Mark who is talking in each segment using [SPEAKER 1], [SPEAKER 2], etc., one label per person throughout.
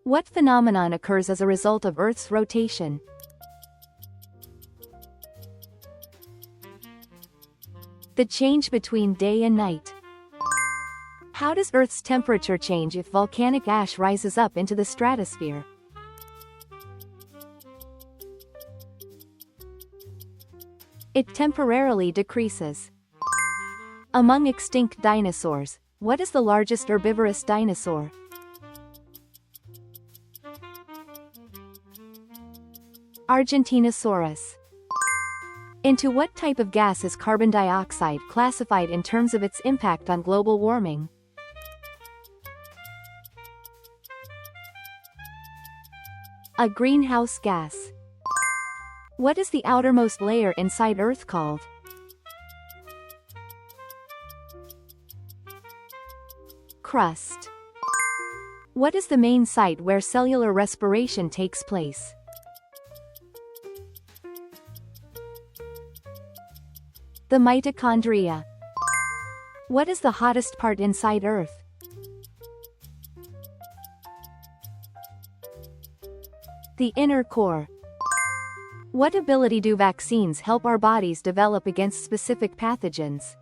[SPEAKER 1] What phenomenon occurs as a result of Earth's rotation? The change between day and night. How does Earth's temperature change if volcanic ash rises up into the stratosphere? It temporarily decreases. Among extinct dinosaurs, what is the largest herbivorous dinosaur? Argentinosaurus. Into what type of gas is carbon dioxide classified in terms of its impact on global warming? A greenhouse gas. What is the outermost layer inside Earth called? Crust. What is the main site where cellular respiration takes place? The mitochondria. What is the hottest part inside Earth? The inner core. What ability do vaccines help our bodies develop against specific pathogens?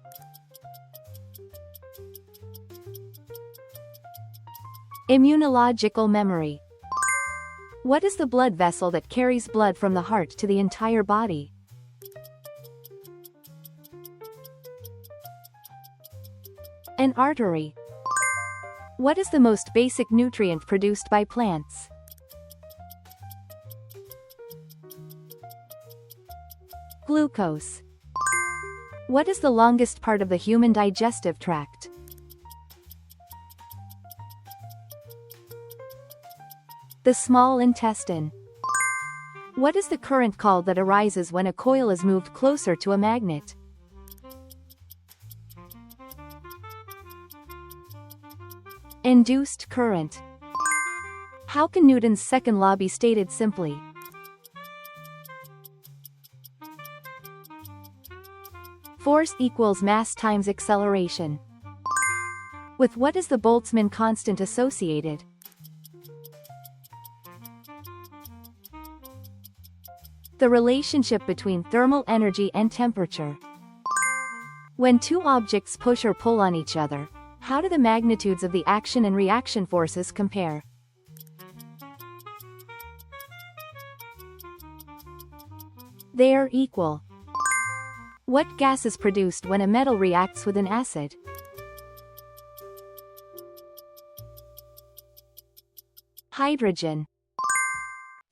[SPEAKER 1] Immunological memory. What is the blood vessel that carries blood from the heart to the entire body? An artery. What is the most basic nutrient produced by plants? Glucose. What is the longest part of the human digestive tract? The small intestine. What is the current called that arises when a coil is moved closer to a magnet? Induced current. How can Newton's second law be stated simply? Force equals mass times acceleration. With what is the Boltzmann constant associated? The relationship between thermal energy and temperature. When two objects push or pull on each other, how do the magnitudes of the action and reaction forces compare? They are equal. What gas is produced when a metal reacts with an acid? Hydrogen.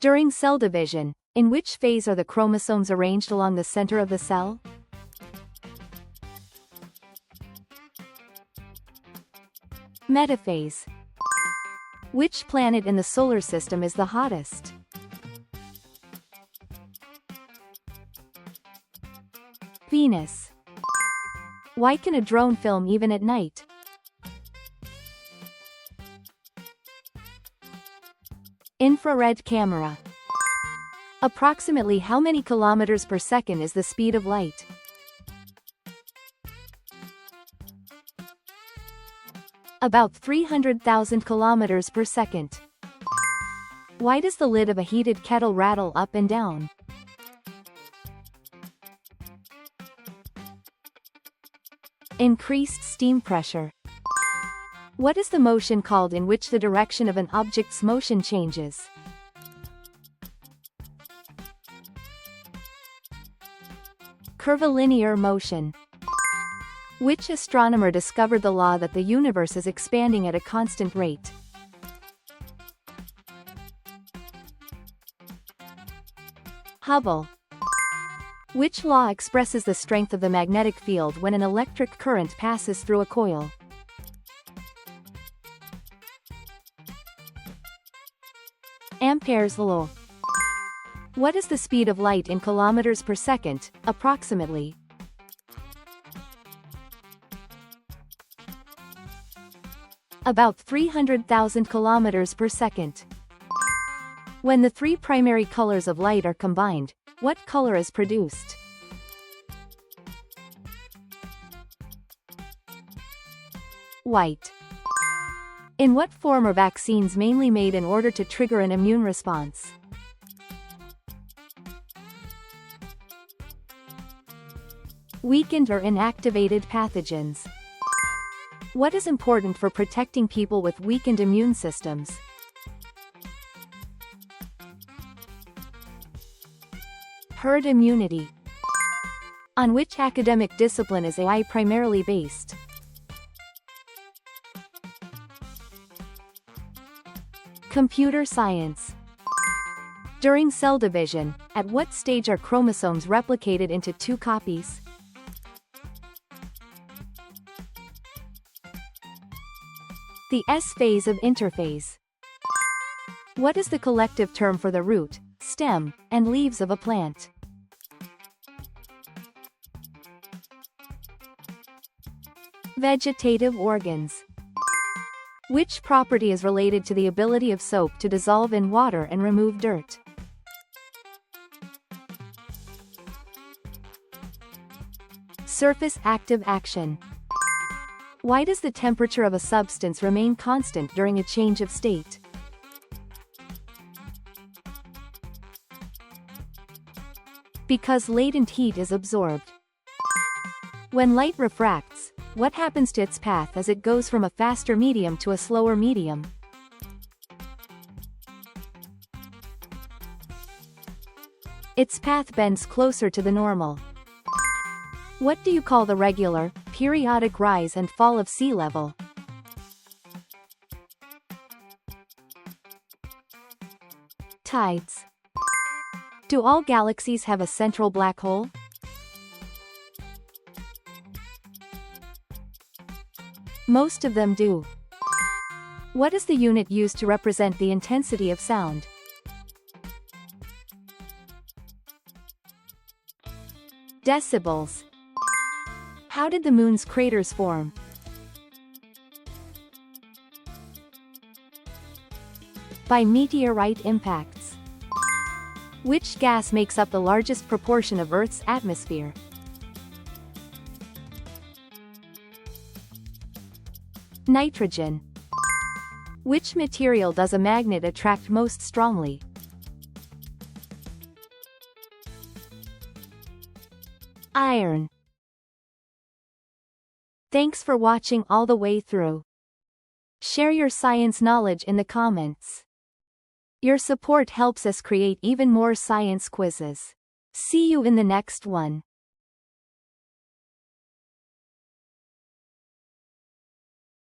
[SPEAKER 1] During cell division, in which phase are the chromosomes arranged along the center of the cell? Metaphase. Which planet in the solar system is the hottest? Venus. Why can a drone film even at night? Infrared camera. Approximately how many kilometers per second is the speed of light? About 300,000 kilometers per second. Why does the lid of a heated kettle rattle up and down? Increased steam pressure. What is the motion called in which the direction of an object's motion changes? Curvilinear motion. Which astronomer discovered the law that the universe is expanding at a constant rate? Hubble. Which law expresses the strength of the magnetic field when an electric current passes through a coil? Ampere's law. What is the speed of light in kilometers per second, approximately? About 300,000 kilometers per second. When the three primary colors of light are combined, what color is produced? White. In what form are vaccines mainly made in order to trigger an immune response? Weakened or inactivated pathogens. What is important for protecting people with weakened immune systems? Herd immunity. On which academic discipline is AI primarily based? Computer science. During cell division, at what stage are chromosomes replicated into two copies? The S phase of interphase. What is the collective term for the root, stem, and leaves of a plant? Vegetative organs. Which property is related to the ability of soap to dissolve in water and remove dirt? Surface active action. Why does the temperature of a substance remain constant during a change of state? Because latent heat is absorbed. When light refracts, what happens to its path as it goes from a faster medium to a slower medium? Its path bends closer to the normal. What do you call the regular, periodic rise and fall of sea level? Tides. Do all galaxies have a central black hole? Most of them do. What is the unit used to represent the intensity of sound? Decibels. How did the moon's craters form? By meteorite impacts. Which gas makes up the largest proportion of Earth's atmosphere? Nitrogen. Which material does a magnet attract most strongly? Iron. Thanks for watching all the way through. Share your science knowledge in the comments. Your support helps us create even more science quizzes. See you in the next one.